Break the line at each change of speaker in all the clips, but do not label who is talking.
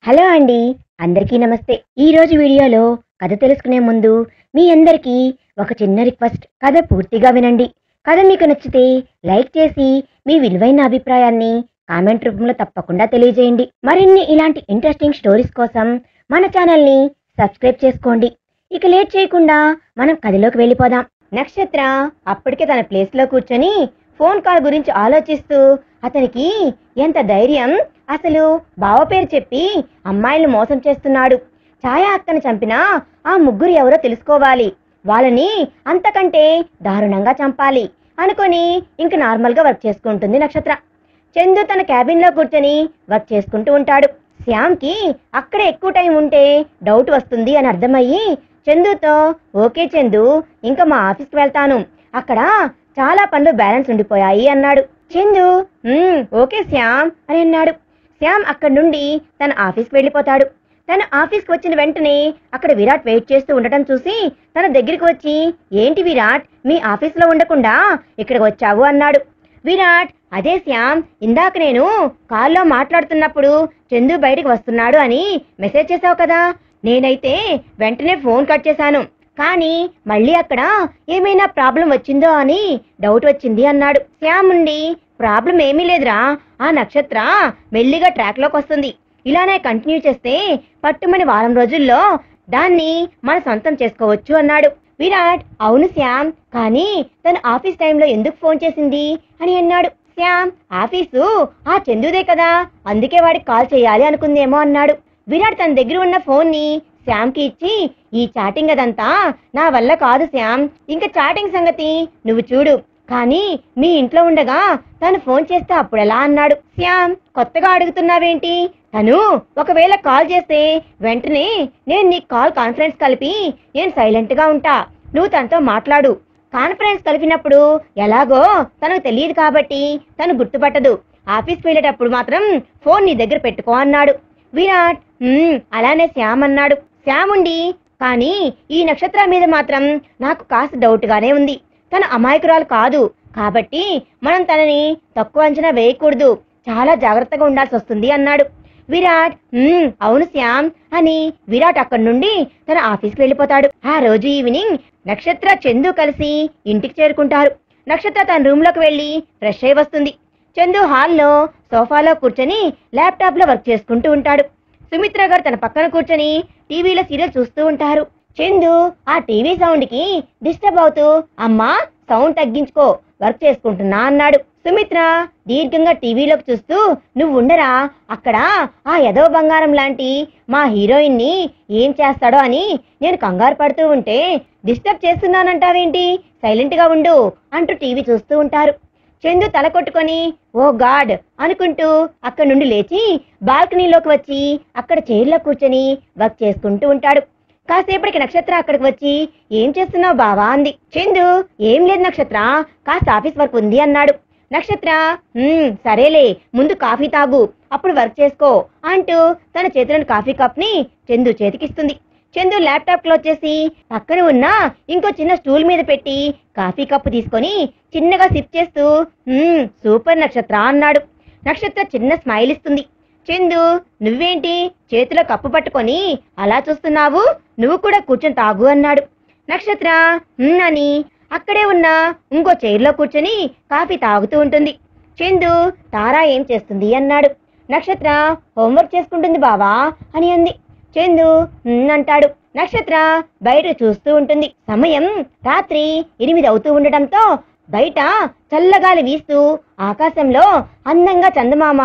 Hello అండి. అందరికీ నమస్తే. ఈరోజు వీడియోలో కథ తెలుసుకునే ముందు మీ అందరికీ ఒక చిన్న రిక్వెస్ట్. కథ పూర్తిగా వినండి. కథ మీకు నచ్చితే లైక్ చేసి మీ విలువైన అభిప్రాయాన్ని కామెంట్ రూపంలో తప్పకుండా తెలియజేయండి. మరిన్ని ఇలాంటి ఇంట్రెస్టింగ్ స్టోరీస్ కోసం మన ఛానల్ని సబ్స్క్రైబ్ చేసుకోండి. ఇక లేట్ చేయకుండా మనం కథలోకి వెళ్ళిపోదాం. నక్షత్ర అప్పటికే తన ప్లేస్లో కూర్చొని ఫోన్ కాల్ గురించి ఆలోచిస్తూ అతనికి ఎంత ధైర్యం, అసలు బావ పేరు చెప్పి అమ్మాయిలను మోసం చేస్తున్నాడు. ఛాయా అక్కను చంపిన ఆ ముగ్గురు ఎవరో తెలుసుకోవాలి, వాళ్ళని అంతకంటే దారుణంగా చంపాలి అనుకొని ఇంక నార్మల్గా వర్క్ చేసుకుంటుంది నక్షత్ర. చందు తన క్యాబిన్లో కూర్చొని వర్క్ చేసుకుంటూ ఉంటాడు. శ్యామ్కి అక్కడ ఎక్కువ టైం ఉంటే డౌట్ వస్తుంది అని అర్థమయ్యి చందుతో, ఓకే చందు, ఇంకా మా ఆఫీస్కి వెళ్తాను, అక్కడ చాలా పనులు బ్యాలెన్స్ ఉండిపోయాయి అన్నాడు. చందు ఓకే శ్యామ్ అని అన్నాడు. శ్యామ్ అక్కడి నుండి తన ఆఫీస్కి వెళ్ళిపోతాడు. తన ఆఫీస్కి వచ్చిన వెంటనే అక్కడ విరాట్ వెయిట్ చేస్తూ ఉండటం చూసి తన దగ్గరికి వచ్చి, ఏంటి విరాట్, మీ ఆఫీస్లో ఉండకుండా ఇక్కడికి వచ్చావు అన్నాడు. విరాట్, అదే శ్యామ్, ఇందాక నేను కాల్లో మాట్లాడుతున్నప్పుడు చందు బయటికి వస్తున్నాడు అని మెసేజ్ చేశావు కదా, నేనైతే వెంటనే ఫోన్ కట్ చేశాను, కానీ మళ్ళీ అక్కడ ఏమైనా ప్రాబ్లం వచ్చిందో అని డౌట్ వచ్చింది అన్నాడు. శ్యామ్ ఉండి, ప్రాబ్లం ఏమీ లేదురా, ఆ నక్షత్ర మెల్లిగా ట్రాక్లోకి వస్తుంది, ఇలానే కంటిన్యూ చేస్తే పట్టుమని వారం రోజుల్లో దాన్ని మన సొంతం చేసుకోవచ్చు అన్నాడు. విరాట్, అవును శ్యామ్, కానీ తన ఆఫీస్ టైంలో ఎందుకు ఫోన్ చేసింది అని అన్నాడు. శ్యామ్, ఆఫీసు ఆ చందుదే కదా, అందుకే వాడికి కాల్ చేయాలి అనుకుందేమో అన్నాడు. విరాట్ తన దగ్గర ఉన్న ఫోన్ని శ్యామ్కి ఇచ్చి, ఈ చాటింగ్ అదంతా నా వల్ల కాదు శ్యామ్, ఇంకా చాటింగ్ సంగతి నువ్వు చూడు, కానీ మీ ఇంట్లో ఉండగా తను ఫోన్ చేస్తే అప్పుడెలా అన్నాడు. శ్యామ్, కొత్తగా అడుగుతున్నావేంటి, తను ఒకవేళ కాల్ చేస్తే వెంటనే నేను నీ కాల్ కాన్ఫరెన్స్ కలిపి నేను సైలెంట్గా ఉంటా, నువ్వు తనతో మాట్లాడు, కాన్ఫరెన్స్ కలిపినప్పుడు ఎలాగో తనకు తెలియదు కాబట్టి తను గుర్తుపట్టదు, ఆఫీస్కి వెళ్ళేటప్పుడు మాత్రం ఫోన్ నీ దగ్గర పెట్టుకో అన్నాడు. విరాట్, అలానే శ్యామ్ అన్నాడు. శ్యామ్ ఉండి, కానీ ఈ నక్షత్ర మీద మాత్రం నాకు కాస్త డౌట్గానే ఉంది, తన అమాయకురాలు కాదు కాబట్టి మనం తనని తక్కువ అంచనా వేయకూడదు, చాలా జాగ్రత్తగా ఉండాల్సి వస్తుంది అన్నాడు. విరాట్, అవును శ్యామ్ అని విరాట్ అక్కడి నుండి తన ఆఫీస్కి వెళ్ళిపోతాడు. ఆ రోజు ఈవినింగ్ నక్షత్ర చందు కలిసి ఇంటికి చేరుకుంటారు. నక్షత్ర తన రూమ్లోకి వెళ్ళి ఫ్రెష్ అయి వస్తుంది. చందు హాల్లో సోఫాలో కూర్చొని ల్యాప్టాప్లో వర్క్ చేసుకుంటూ ఉంటాడు. సుమిత్ర గారు తన పక్కన కూర్చొని టీవీలో సీరియల్ చూస్తూ ఉంటారు. చందు ఆ టీవీ సౌండ్కి డిస్టర్బ్ అవుతూ, అమ్మా సౌండ్ తగ్గించుకో, వర్క్ చేసుకుంటున్నా అన్నాడు. సుమిత్ర దీర్ఘంగా టీవీలోకి చూస్తూ, నువ్వు ఉండరా, అక్కడ ఆ యదవ బంగారం లాంటి మా హీరోయిన్ని ఏం చేస్తాడో అని నేను కంగారు పడుతూ ఉంటే డిస్టర్బ్ చేస్తున్నానంటావేంటి, సైలెంట్గా ఉండు అంటూ టీవీ చూస్తూ ఉంటారు. చందు తల కొట్టుకొని, ఓ గాడ్ అనుకుంటూ అక్కడి నుండి లేచి బాల్కనీలోకి వచ్చి అక్కడ చైర్లో కూర్చొని వర్క్ చేసుకుంటూ ఉంటాడు. కాసేపటికి నక్షత్ర అక్కడికి వచ్చి, ఏం చేస్తున్నావు బావా అంది. చందు, ఏం లేదు నక్షత్ర, కాస్త ఆఫీస్ వర్క్ ఉంది అన్నాడు. నక్షత్ర, సరేలే, ముందు కాఫీ తాగు, అప్పుడు వర్క్ చేసుకో అంటూ తన చేతిలోని కాఫీ కప్ని చందు చేతికిస్తుంది. చందు ల్యాప్టాప్ క్లోజ్ చేసి పక్కన ఉన్న ఇంకో చిన్న స్టూల్ మీద పెట్టి కాఫీ కప్పు తీసుకొని చిన్నగా సిప్ చేస్తూ, సూపర్ నక్షత్ర అన్నాడు. నక్షత్ర చిన్న స్మైల్ ఇస్తుంది. చందు, నువ్వేంటి చేతిలో కప్పు పట్టుకొని అలా చూస్తున్నావు, నువ్వు కూడా కూర్చొని తాగు అన్నాడు. నక్షత్ర అని అక్కడే ఉన్న ఇంకో చైర్లో కూర్చొని కాఫీ తాగుతూ ఉంటుంది. చందు, తారా ఏం చేస్తుంది అన్నాడు. నక్షత్ర హోంవర్క్ చేసుకుంటుంది బావా అని అంది. చందు అంటాడు. నక్షత్ర బయట చూస్తూ ఉంటుంది. సమయం రాత్రి 8 అవుతూ ఉండటంతో బయట చల్లగాలి వీస్తూ ఆకాశంలో అందంగా చందమామ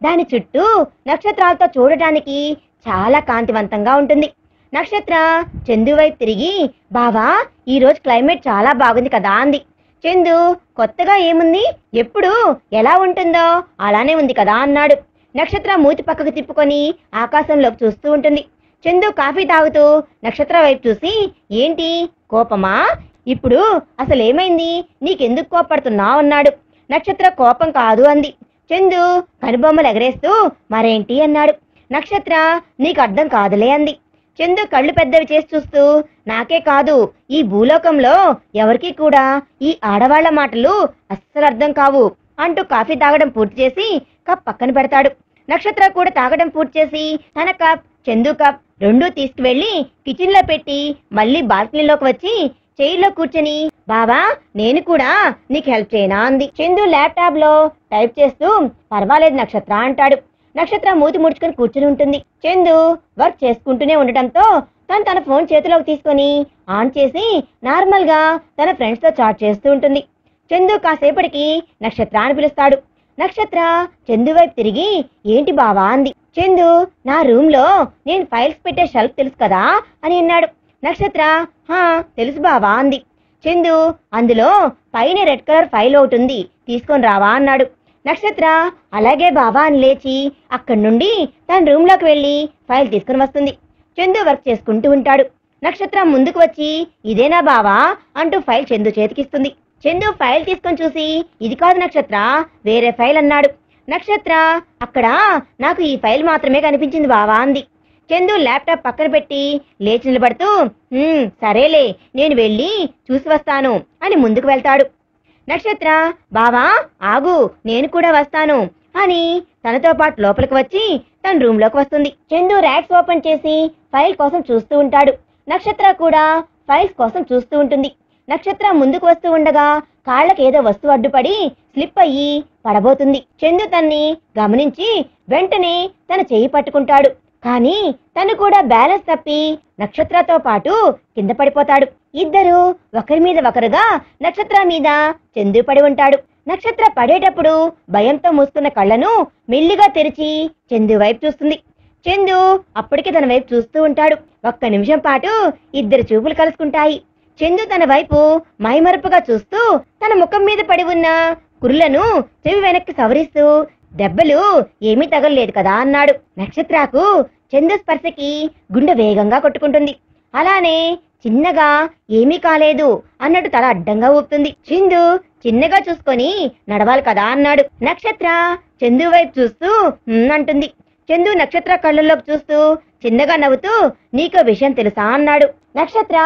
దాని చుట్టూ నక్షత్రాలతో చూడటానికి చాలా కాంతివంతంగా ఉంటుంది. నక్షత్ర చందు వైపు తిరిగి, బావా ఈరోజు క్లైమేట్ చాలా బాగుంది కదా అంది. చందు, కొత్తగా ఏముంది, ఎప్పుడు ఎలా ఉంటుందో అలానే ఉంది కదా అన్నాడు. నక్షత్ర మూతి పక్కకు తిప్పుకొని ఆకాశంలోకి చూస్తూ ఉంటుంది. చందు కాఫీ తాగుతూ నక్షత్ర వైపు చూసి, ఏంటి కోపమా, ఇప్పుడు అసలేమైంది, నీకెందుకు కోపడుతున్నావు అన్నాడు. నక్షత్ర, కోపం కాదు అంది. చందు కనుబొమ్మలు ఎగరేస్తూ, మరేంటి అన్నాడు. నక్షత్ర, నీకు అర్థం కాదులే అంది. చందు కళ్ళు పెద్దవి చేసి చూస్తూ, నాకే కాదు ఈ భూలోకంలో ఎవరికీ కూడా ఈ ఆడవాళ్ల మాటలు అస్సలు అర్థం కావు అంటూ కాఫీ తాగడం పూర్తి చేసి కప్ పక్కన పెడతాడు. నక్షత్ర కూడా తాగడం పూర్తి చేసి తన కప్ చందు కప్ రెండూ తీసుకువెళ్లి కిచెన్ లో పెట్టి మళ్ళీ బాల్కనీలోకి వచ్చి చైర్లో కూర్చొని బావా నేను కూడా నీకు హెల్ప్ చేయనా అంది. చందు ల్యాప్టాప్ లో టైప్ చేస్తూ పర్వాలేదు నక్షత్ర అంటాడు. నక్షత్ర మూతి ముడుచుకొని కూర్చుని ఉంటుంది. చందు వర్క్ చేసుకుంటూనే ఉండటంతో తన ఫోన్ చేతిలోకి తీసుకొని ఆన్ చేసి నార్మల్ గా తన ఫ్రెండ్స్ తో చాట్ చేస్తూ ఉంటుంది. చందు కాసేపటికి నక్షత్ర అని పిలుస్తాడు. నక్షత్ర చందు వైపు తిరిగి ఏంటి బావా అంది. చందు నా రూమ్ లో నేను ఫైల్స్ పెట్టే షెల్ఫ్ తెలుసు కదా అని అన్నాడు. నక్షత్ర హా తెలుసు బావా అంది. చందు అందులో పైన రెడ్ కలర్ ఫైల్ ఒకటి ఉంది తీసుకొని రావా అన్నాడు. నక్షత్ర అలాగే బావా అని లేచి అక్కడి నుండి తన రూమ్ లోకి వెళ్లి ఫైల్ తీసుకుని వస్తుంది. చందు వర్క్ చేసుకుంటూ ఉంటాడు. నక్షత్ర ముందుకు వచ్చి ఇదేనా బావా అంటూ ఫైల్ చందు చేతికిస్తుంది. చందు ఫైల్ తీసుకొని చూసి ఇది కాదు నక్షత్ర వేరే ఫైల్ అన్నాడు. నక్షత్ర అక్కడ నాకు ఈ ఫైల్ మాత్రమే కనిపించింది బావా అంది. చందు ల్యాప్టాప్ పక్కన పెట్టి లేచి నిలబడుతూ సరేలే నేను వెళ్ళి చూసి వస్తాను అని ముందుకు వెళ్తాడు. నక్షత్ర బావా ఆగు నేను కూడా వస్తాను అని తనతో పాటు లోపలికి వచ్చి తన రూమ్ లోకి వస్తుంది. చందు ర్యాక్స్ ఓపెన్ చేసి ఫైల్ కోసం చూస్తూ ఉంటాడు. నక్షత్ర కూడా ఫైల్స్ కోసం చూస్తూ ఉంటుంది. నక్షత్ర ముందుకు వస్తూ ఉండగా కాళ్ళకి ఏదో వస్తువు అడ్డుపడి స్లిప్ అయ్యి పడబోతుంది. చందు తన్ని గమనించి వెంటనే తన చెయ్యి పట్టుకుంటాడు. కానీ తను కూడా బ్యాలెన్స్ తప్పి నక్షత్రతో పాటు కింద పడిపోతాడు. ఇద్దరు ఒకరి మీద ఒకరుగా నక్షత్ర మీద చందు పడి ఉంటాడు. నక్షత్ర పడేటప్పుడు భయంతో మూసుకున్న కళ్ళను మెల్లిగా తెరిచి చందు వైపు చూస్తుంది. చందు అప్పటికే తన వైపు చూస్తూ ఉంటాడు. ఒక్క నిమిషం పాటు ఇద్దరు చూపులు కలుసుకుంటాయి. చందు తన వైపు మైమరపుగా చూస్తూ తన ముఖం మీద పడి ఉన్న కురులను చెవి వెనక్కి సవరిస్తూ దెబ్బలు ఏమీ తగలలేదు కదా అన్నాడు. నక్షత్రకు చందు స్పర్శకి గుండె వేగంగా కొట్టుకుంటుంది. అలానే చిన్నగా ఏమీ కాలేదు అన్నట్టు తల అడ్డంగా ఊపుతుంది. చందు చిన్నగా చూసుకొని నడవాలి కదా అన్నాడు. నక్షత్ర చందు వైపు చూస్తూ అంటుంది. చందు నక్షత్ర కళ్ళల్లోకి చూస్తూ చిన్నగా నవ్వుతూ నీకో విషయం తెలుసా అన్నాడు. నక్షత్ర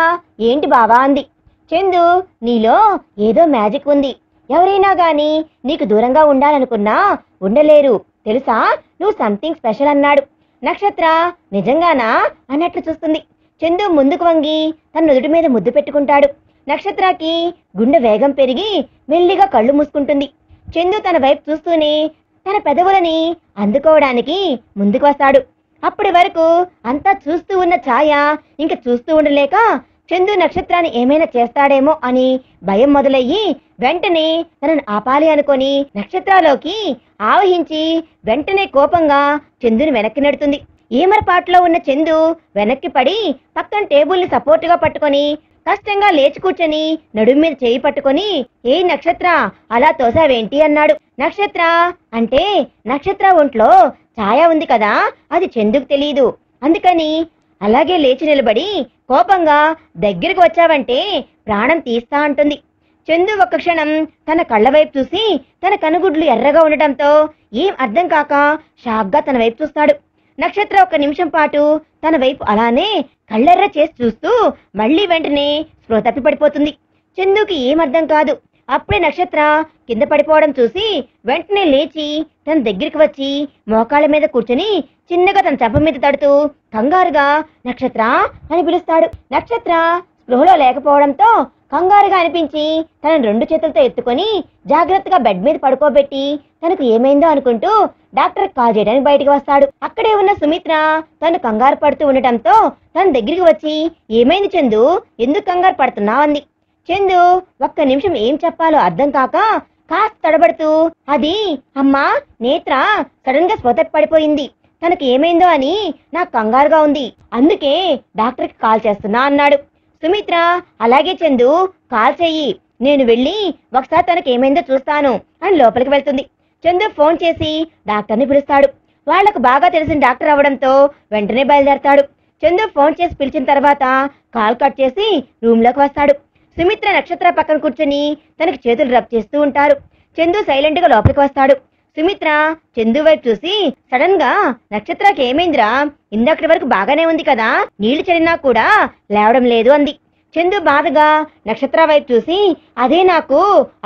ఏంటి బావా అంది. చందు నీలో ఏదో మ్యాజిక్ ఉంది. ఎవరైనా గాని నీకు దూరంగా ఉండాలనుకున్నా ఉండలేరు తెలుసా, నువ్వు సంథింగ్ స్పెషల్ అన్నాడు. నక్షత్ర నిజంగానా అన్నట్లు చూస్తుంది. చందు ముందుకు వంగి తన నుదుటి మీద ముద్దు పెట్టుకుంటాడు. నక్షత్రకి గుండె వేగం పెరిగి మెల్లిగా కళ్ళు మూసుకుంటుంది. చందు తన వైపు చూస్తూనే తన పెదవులని అందుకోవడానికి ముందుకు వస్తాడు. అప్పటి వరకు అంతా చూస్తూ ఉన్న ఛాయ ఇంక చూస్తూ ఉండలేక చందు నక్షత్రాన్ని ఏమైనా చేస్తాడేమో అని భయం మొదలయ్యి వెంటనే తనను ఆపాలి అనుకొని నక్షత్రాలోకి ఆవహించి వెంటనే కోపంగా చందుని వెనక్కి నెడుతుంది. ఏమరపాటులో ఉన్న చందు వెనక్కి పడి పక్కన టేబుల్ని సపోర్టుగా పట్టుకొని కష్టంగా లేచి కూర్చొని నడుము మీద చేయి పట్టుకొని ఏ నక్షత్ర అలా తోసావేంటి అన్నాడు. నక్షత్ర అంటే నక్షత్ర ఒంట్లో ఛాయ ఉంది కదా, అది చందుకు తెలీదు. అందుకని అలాగే లేచి నిలబడి కోపంగా దగ్గరికి వచ్చావంటే ప్రాణం తీస్తా అంటుంది. చందు ఒక్క క్షణం తన కళ్ళ వైపు చూసి తన కనుగుడ్లు ఎర్రగా ఉండటంతో ఏం అర్థం కాక షాక్గా తన వైపు చూస్తాడు. నక్షత్ర ఒక్క నిమిషం పాటు తన వైపు అలానే కళ్ళెర్ర చేసి చూస్తూ మళ్లీ వెంటనే స్పృహ తప్పి పడిపోతుంది. చందుకి ఏం అర్థం కాదు. అప్పుడే నక్షత్ర కింద పడిపోవడం చూసి వెంటనే లేచి తన దగ్గరికి వచ్చి మోకాళ్ళ మీద కూర్చొని చిన్నగా తన చెంప మీద తడుతూ కంగారుగా నక్షత్ర అని పిలుస్తాడు. నక్షత్ర స్పృహలో లేకపోవడంతో కంగారుగా అనిపించి తన రెండు చేతులతో ఎత్తుకొని జాగ్రత్తగా బెడ్ మీద పడుకోబెట్టి తనకు ఏమైందో అనుకుంటూ డాక్టర్ కాల్ చేయడానికి బయటికి వస్తాడు. అక్కడే ఉన్న సుమిత్ర తను కంగారు పడుతూ ఉండటంతో తన దగ్గరికి వచ్చి ఏమైంది చందు, ఎందుకు కంగారు పడుతున్నావు అంది. చందు ఒక్క నిమిషం ఏం చెప్పాలో అర్థం కాక కాస్త తడబడుతూ అది అమ్మా నేత్ర సడన్ గా స్పృహ పడిపోయింది, తనకు ఏమైందో అని నాకు కంగారుగా ఉంది, అందుకే డాక్టర్కి కాల్ చేస్తున్నా అన్నాడు. సుమిత్ర అలాగే చందు కాల్ చెయ్యి, నేను వెళ్ళి ఒకసారి తనకు ఏమైందో చూస్తాను అని లోపలికి వెళ్తుంది. చందు ఫోన్ చేసి డాక్టర్ని పిలుస్తాడు. వాళ్లకు బాగా తెలిసిన డాక్టర్ అవడంతో వెంటనే బయలుదేరతాడు. చందు ఫోన్ చేసి పిలిచిన తర్వాత కాల్ కట్ చేసి రూమ్లోకి వస్తాడు. సుమిత్ర నక్షత్ర పక్కన కూర్చొని తనకి చేతులు రబ్ చేస్తూ ఉంటారు. చందు సైలెంట్ గా లోపలికి వస్తాడు. సుమిత్ర చందు వైపు చూసి సడన్ గా నక్షత్రకి ఏమైందిరా, ఇందక్కడి వరకు బాగానే ఉంది కదా, నీళ్లు చల్లినా కూడా లేవడం లేదు అంది. చందు బాధగా నక్షత్ర వైపు చూసి అదే నాకు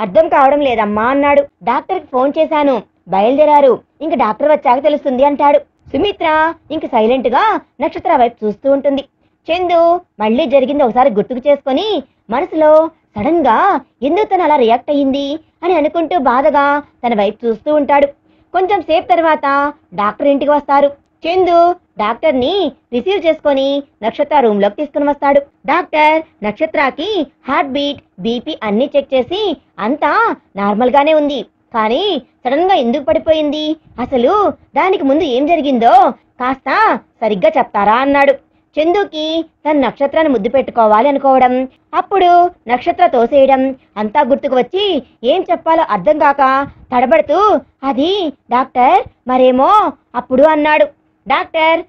అర్థం కావడం లేదమ్మా అన్నాడు. డాక్టర్కి ఫోన్ చేశాను, బయలుదేరారు. ఇంక డాక్టర్ వచ్చాక తెలుస్తుంది అంటాడు. సుమిత్ర ఇంక సైలెంట్ గా నక్షత్ర వైపు చూస్తూ ఉంటుంది. చందు మళ్ళీ జరిగింది ఒకసారి గుర్తుకు చేసుకొని మనసులో సడన్ గా ఎందుకు తను అలా రియాక్ట్ అయ్యింది అని అనుకుంటూ బాధగా తన వైపు చూస్తూ ఉంటాడు. కొంచెం సేపు తర్వాత డాక్టర్ ఇంటికి వస్తారు. చందు డాక్టర్ ని రిసీవ్ చేసుకొని నక్షత్ర రూమ్ లోకి తీసుకుని వస్తాడు. డాక్టర్ నక్షత్రకి హార్ట్ బీట్, బీపీ అన్ని చెక్ చేసి అంతా నార్మల్ గానే ఉంది, కానీ సడన్ గా ఎందుకు పడిపోయింది, అసలు దానికి ముందు ఏం జరిగిందో కాస్త సరిగ్గా చెప్తారా అన్నాడు. చందుకి తన నక్షత్రాన్ని ముద్దు పెట్టుకోవాలి అనుకోవడం, అప్పుడు నక్షత్ర తోసేయడం అంతా గుర్తుకు వచ్చి ఏం చెప్పాలో అర్థం కాక తడబడుతూ అది డాక్టర్ మరేమో అప్పుడు అన్నాడు. డాక్టర్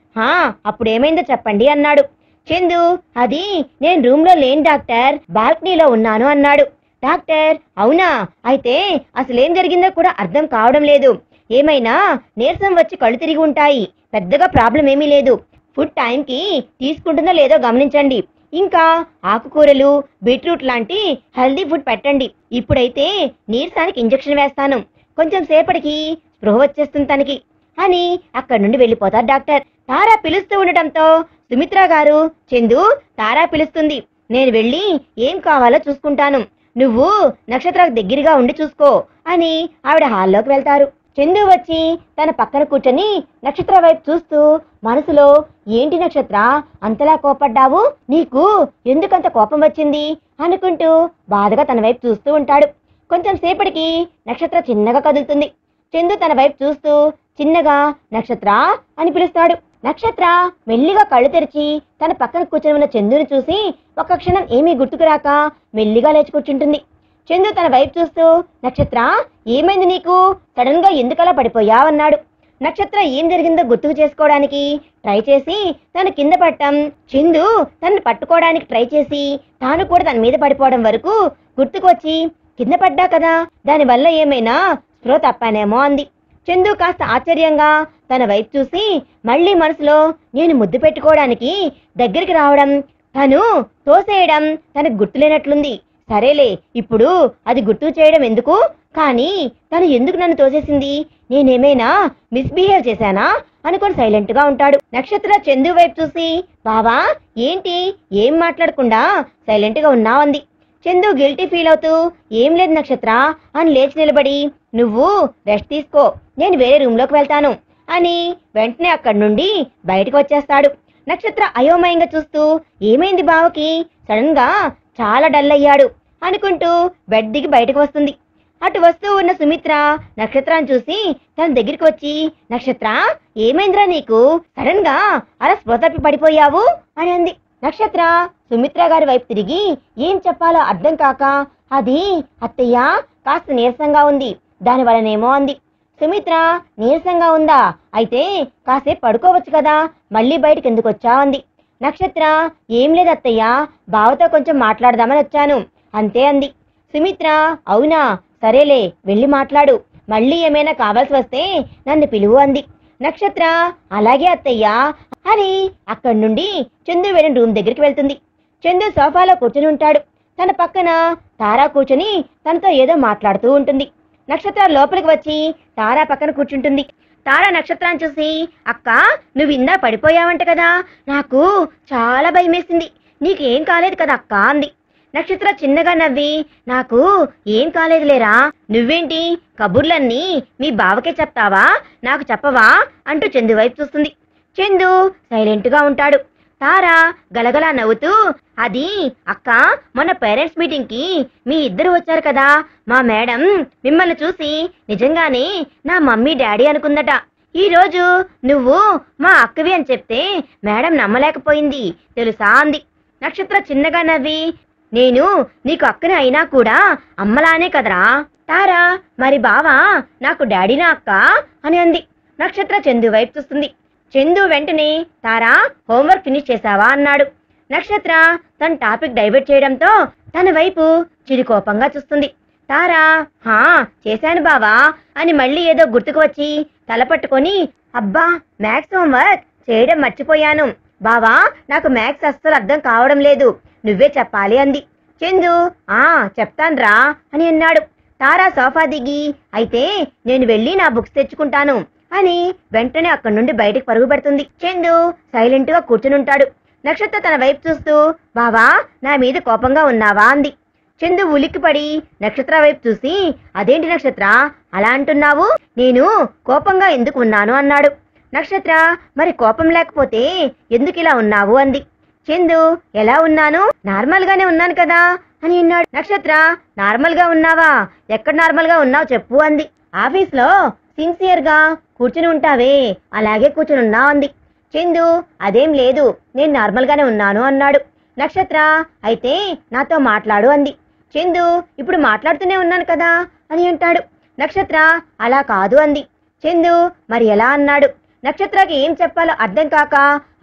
అప్పుడేమైందో చెప్పండి అన్నాడు. చందు అది నేను రూమ్ లో లేను డాక్టర్, బాల్కనీలో ఉన్నాను అన్నాడు. డాక్టర్ అవునా, అయితే అసలేం జరిగిందో కూడా అర్థం కావడం లేదు, ఏమైనా నీరసం వచ్చి కళ్ళు తిరిగి ఉంటాయి, పెద్దగా ప్రాబ్లం ఏమీ లేదు, ఫుడ్ టైంకి తీసుకుంటుందో లేదో గమనించండి, ఇంకా ఆకుకూరలు బీట్రూట్ లాంటి హెల్దీ ఫుడ్ పెట్టండి, ఇప్పుడైతే నీరసానికి ఇంజెక్షన్ వేస్తాను, కొంచెం సేపటికి స్పృహ వచ్చేస్తుంది తనకి అని అక్కడి నుండి వెళ్ళిపోతారు డాక్టర్. తారా పిలుస్తూ ఉండటంతో సుమిత్ర గారు చందు తారా పిలుస్తుంది, నేను వెళ్ళి ఏం కావాలో చూసుకుంటాను, నువ్వు నక్షత్రకు దగ్గరగా ఉండి చూసుకో అని ఆవిడ హాల్లోకి వెళ్తారు. చందు వచ్చి తన పక్కన కూర్చొని నక్షత్ర వైపు చూస్తూ మనసులో ఏంటి నక్షత్ర అంతలా కోపడ్డావు, నీకు ఎందుకంత కోపం వచ్చింది అనుకుంటూ బాధగా తన వైపు చూస్తూ ఉంటాడు. కొంచెం సేపటికి నక్షత్ర చిన్నగా కదులుతుంది. చందు తన వైపు చూస్తూ చిన్నగా నక్షత్ర అని పిలుస్తాడు. నక్షత్ర మెల్లిగా కళ్ళు తెరిచి తన పక్కన కూర్చొని ఉన్న చందుని చూసి ఒక క్షణం ఏమీ గుర్తుకు రాక మెల్లిగా లేచి కూర్చుంటుంది. చందు తన వైపు చూస్తూ నక్షత్ర ఏమైంది నీకు, సడన్ గా ఎందుకలా పడిపోయావన్నాడు. నక్షత్ర ఏం జరిగిందో గుర్తుకు చేసుకోవడానికి ట్రై చేసి తను కింద పట్టం, చందు తనను పట్టుకోవడానికి ట్రై చేసి తాను కూడా తన మీద పడిపోవడం వరకు గుర్తుకు వచ్చి కింద పడ్డా కదా, దానివల్ల ఏమైనా స్పృహ తప్పానేమో అంది. చందు కాస్త ఆశ్చర్యంగా తన వైపు చూసి మళ్ళీ మనసులో నేను ముద్దు పెట్టుకోవడానికి దగ్గరికి రావడం, తను తోసేయడం తనకు గుర్తులేనట్లుంది, సరేలే ఇప్పుడు అది గుర్తు చేయడం ఎందుకు, కానీ తను ఎందుకు నన్ను తోసేసింది, నేనేమైనా మిస్బిహేవ్ చేశానా అనుకొని సైలెంట్ గా ఉంటాడు. నక్షత్ర చందు వైపు చూసి బావా ఏంటి ఏం మాట్లాడకుండా సైలెంట్ గా ఉన్నావంది. చందు గిల్టీ ఫీల్ అవుతూ ఏం లేదు నక్షత్ర అని లేచి నిలబడి నువ్వు రెస్ట్ తీసుకో, నేను వేరే రూమ్ లోకి వెళ్తాను అని వెంటనే అక్కడి నుండి బయటకు వచ్చేస్తాడు. నక్షత్ర అయోమయంగా చూస్తూ ఏమైంది బావకి, సడన్ గా చాలా డల్ అయ్యాడు అనుకుంటూ బెడ్ దిగి బయటకు వస్తుంది. అటు వస్తూ ఉన్న సుమిత్ర నక్షత్రాన్ని చూసి తన దగ్గరికి వచ్చి నక్షత్ర ఏమైందిరా నీకు, సడన్ గా అలా స్పృహ తప్పి పడిపోయావు అని అంది. నక్షత్ర సుమిత్ర గారి వైపు తిరిగి ఏం చెప్పాలో అర్థం కాక అది అత్తయ్య కాస్త నీరసంగా ఉంది దానివల్లనేమో అంది. సుమిత్ర నీరసంగా ఉందా, అయితే కాసేపు పడుకోవచ్చు కదా, మళ్ళీ బయటకు ఎందుకు వచ్చావంది. నక్షత్ర ఏం లేదు అత్తయ్య, బావతో కొంచెం మాట్లాడదామని వచ్చాను అంతే అంది. సుమిత్ర అవునా, సరేలే వెళ్ళి మాట్లాడు, మళ్ళీ ఏమైనా కావాల్సి వస్తే నన్ను పిలువు అంది. నక్షత్ర అలాగే అత్తయ్య అని అక్కడి నుండి చందు వెళ్ళిన రూమ్ దగ్గరికి వెళ్తుంది. చందు సోఫాలో కూర్చుని ఉంటాడు. తన పక్కన తారా కూర్చుని తనతో ఏదో మాట్లాడుతూ ఉంటుంది. నక్షత్ర లోపలికి వచ్చి తారా పక్కన కూర్చుంటుంది. తారా నక్షత్రాన్ని చూసి అక్క నువ్వు ఇందా పడిపోయావంట కదా, నాకు చాలా భయమేసింది, నీకు ఏం కాలేదు కదా అక్క అంది. నక్షత్ర చిన్నగా నవ్వి నాకు ఏం కాలేదులేరా, నువ్వేంటి కబుర్లన్నీ మీ బావకే చెప్తావా, నాకు చెప్పవా అంటూ చందు వైపు చూస్తుంది. చందు సైలెంట్గా ఉంటాడు. తారా గలగలా నవ్వుతూ అది అక్క మొన్న పేరెంట్స్ మీటింగ్కి మీ ఇద్దరు వచ్చారు కదా, మా మేడం మిమ్మల్ని చూసి నిజంగానే నా మమ్మీ డాడీ అనుకుందట, ఈరోజు నువ్వు మా అక్కవి అని చెప్తే మేడం నమ్మలేకపోయింది తెలుసా అంది. నక్షత్ర చిన్నగా నవ్వి నేను నీకు అక్కని అయినా కూడా అమ్మలానే కదరా. తారా మరి బావా నాకు డాడీనా అక్క అని అంది. నక్షత్ర చందు వైపు చూస్తుంది. చందు వెంటనే తారా హోంవర్క్ ఫినిష్ చేశావా అన్నాడు. నక్షత్ర తన టాపిక్ డైవర్ట్ చేయడంతో తన వైపు చిరుకోపంగా చూస్తుంది. తారా చేశాను బావా అని మళ్ళీ ఏదో గుర్తుకు వచ్చి తల పట్టుకొని అబ్బా మ్యాథ్స్ హోంవర్క్ చేయడం మర్చిపోయాను బావా, నాకు మ్యాథ్స్ అస్సలు అర్థం కావడం లేదు, నువ్వే చెప్పాలి అంది. చందు చెప్తాన్రా అని అన్నాడు. తారా సోఫా దిగి అయితే నేను వెళ్ళి నా బుక్స్ తెచ్చుకుంటాను అని వెంటనే అక్కడి నుండి బయటికి పరుగు పెడుతుంది. చందు సైలెంట్ గా కూర్చునుంటాడు. నక్షత్ర తన వైపు చూస్తూ బావా నా మీద కోపంగా ఉన్నావా అంది. చందు ఉలిక్కిపడి నక్షత్ర వైపు చూసి అదేంటి నక్షత్ర అలా అంటున్నావు, నేను కోపంగా ఎందుకు ఉన్నాను అన్నాడు. నక్షత్ర మరి కోపం లేకపోతే ఎందుకు ఇలా ఉన్నావు అంది. చందు ఎలా ఉన్నాను, నార్మల్ గానే ఉన్నాను కదా అని అన్నాడు. నక్షత్ర నార్మల్ గా ఉన్నావా, ఎక్కడ నార్మల్ గా ఉన్నావు చెప్పు అంది. ఆఫీస్ లో సిన్సియర్ గా కూర్చుని ఉంటావే అలాగే కూర్చుని ఉన్నావు అంది. చందు అదేం లేదు నేను నార్మల్ గానే ఉన్నాను అన్నాడు. నక్షత్ర అయితే నాతో మాట్లాడు అంది. చందు ఇప్పుడు మాట్లాడుతూనే ఉన్నాను కదా అని అంటాడు. నక్షత్ర అలా కాదు అంది. చందు మరి ఎలా అన్నాడు. నక్షత్రకి ఏం చెప్పాలో అర్థం కాక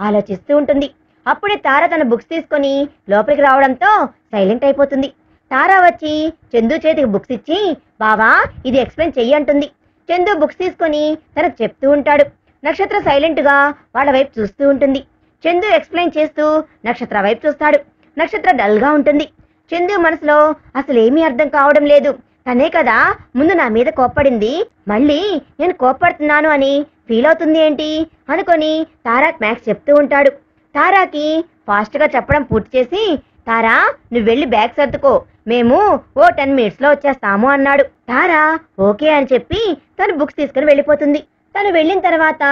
ఆలోచిస్తూ ఉంటుంది. అప్పుడే తార తన బుక్స్ తీసుకొని లోపలికి రావడంతో సైలెంట్ అయిపోతుంది. తార వచ్చి చందు చేతికి బుక్స్ ఇచ్చి బావా ఇది ఎక్స్ప్లెయిన్ చెయ్యి అంటుంది. చందు బుక్స్ తీసుకొని తనకు చెప్తూ ఉంటాడు. నక్షత్ర సైలెంట్ గా వాళ్ళ వైపు చూస్తూ ఉంటుంది. చందు ఎక్స్ప్లెయిన్ చేస్తూ నక్షత్ర వైపు చూస్తాడు. నక్షత్ర డల్ గా ఉంటుంది. చందు మనసులో అసలేమీ అర్థం కావడం లేదు. తనే కదా ముందు నా మీద కోప్పడింది, మళ్ళీ నేను కోప్పడుతున్నాను అని ఫీల్ అవుతుంది ఏంటి అనుకొని తారాకి మ్యాథ్స్ చెప్తూ ఉంటాడు. తారాకి ఫాస్ట్ గా చెప్పడం పూర్తి చేసి తారా నువ్వు వెళ్ళి బ్యాగ్ సర్దుకో, మేము ఓ 10 minutes లో వచ్చేస్తాము అన్నాడు. తారా ఓకే అని చెప్పి తను బుక్స్ తీసుకుని వెళ్ళిపోతుంది. తను వెళ్ళిన తర్వాత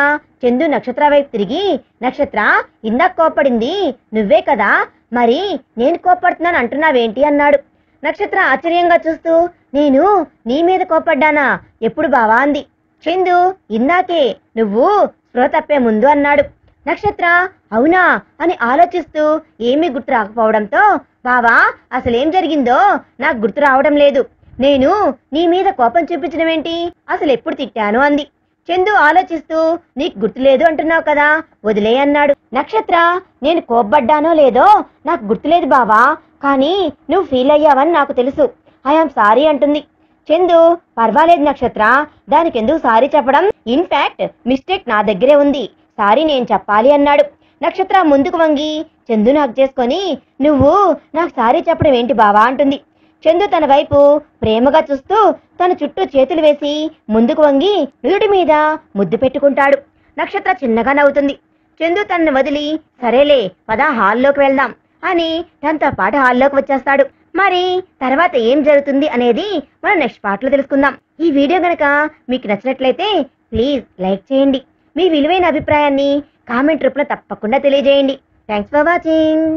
చందు నక్షత్ర వైపు తిరిగి నక్షత్ర ఇందాక కోప్పడింది నువ్వే కదా, మరి నేను కోప్పడుతున్నాను అంటున్నావేంటి అన్నాడు. నక్షత్ర ఆశ్చర్యంగా చూస్తూ నేను నీ మీద కోప్పడ్డానా ఎప్పుడు బావా అంది. చందు ఇందాకే నువ్వు స్పృహ తప్పే ముందు అన్నాడు. నక్షత్ర అవునా అని ఆలోచిస్తూ ఏమీ గుర్తు రాకపోవడంతో బావా అసలేం జరిగిందో నాకు గుర్తు రావడం లేదు, నేను నీ మీద కోపం చూపించడం ఏంటి, అసలు ఎప్పుడు తిట్టాను అంది. చందు ఆలోచిస్తూ నీకు గుర్తులేదు అంటున్నావు కదా వదిలే అన్నాడు. నక్షత్ర నేను కోప్పడ్డానో లేదో నాకు గుర్తులేదు బావా, కానీ నువ్వు ఫీల్ అయ్యావని నాకు తెలుసు, ఐఎమ్ సారీ అంటుంది. చందు పర్వాలేదు నక్షత్ర దానికి ఎందుకు సారీ చెప్పడం, ఇన్ఫాక్ట్ మిస్టేక్ నా దగ్గరే ఉంది, సారీ నేను చెప్పాలి అన్నాడు. నక్షత్ర ముందుకు వంగి చందును హగ్ చేసుకొని నువ్వు నాకు సారీ చెప్పడం ఏంటి బావా అంటుంది. చందు తన వైపు ప్రేమగా చూస్తూ తన చుట్టూ చేతులు వేసి ముందుకు వంగి నుదుటి మీద ముద్దు పెట్టుకుంటాడు. నక్షత్ర చిన్నగా నవ్వుతుంది. చందు తనను వదిలి సరేలే పద హాల్లోకి వెళ్దాం అని తనతో పాటు హాల్లోకి వచ్చేస్తాడు. మరి తర్వాత ఏం జరుగుతుంది అనేది మనం నెక్స్ట్ పార్ట్లో తెలుసుకుందాం. ఈ వీడియో గనక మీకు నచ్చినట్లయితే ప్లీజ్ లైక్ చేయండి, మీ విలువైన అభిప్రాయాన్ని కామెంట్ రూపంలో తప్పకుండా తెలియజేయండి. Thanks for watching.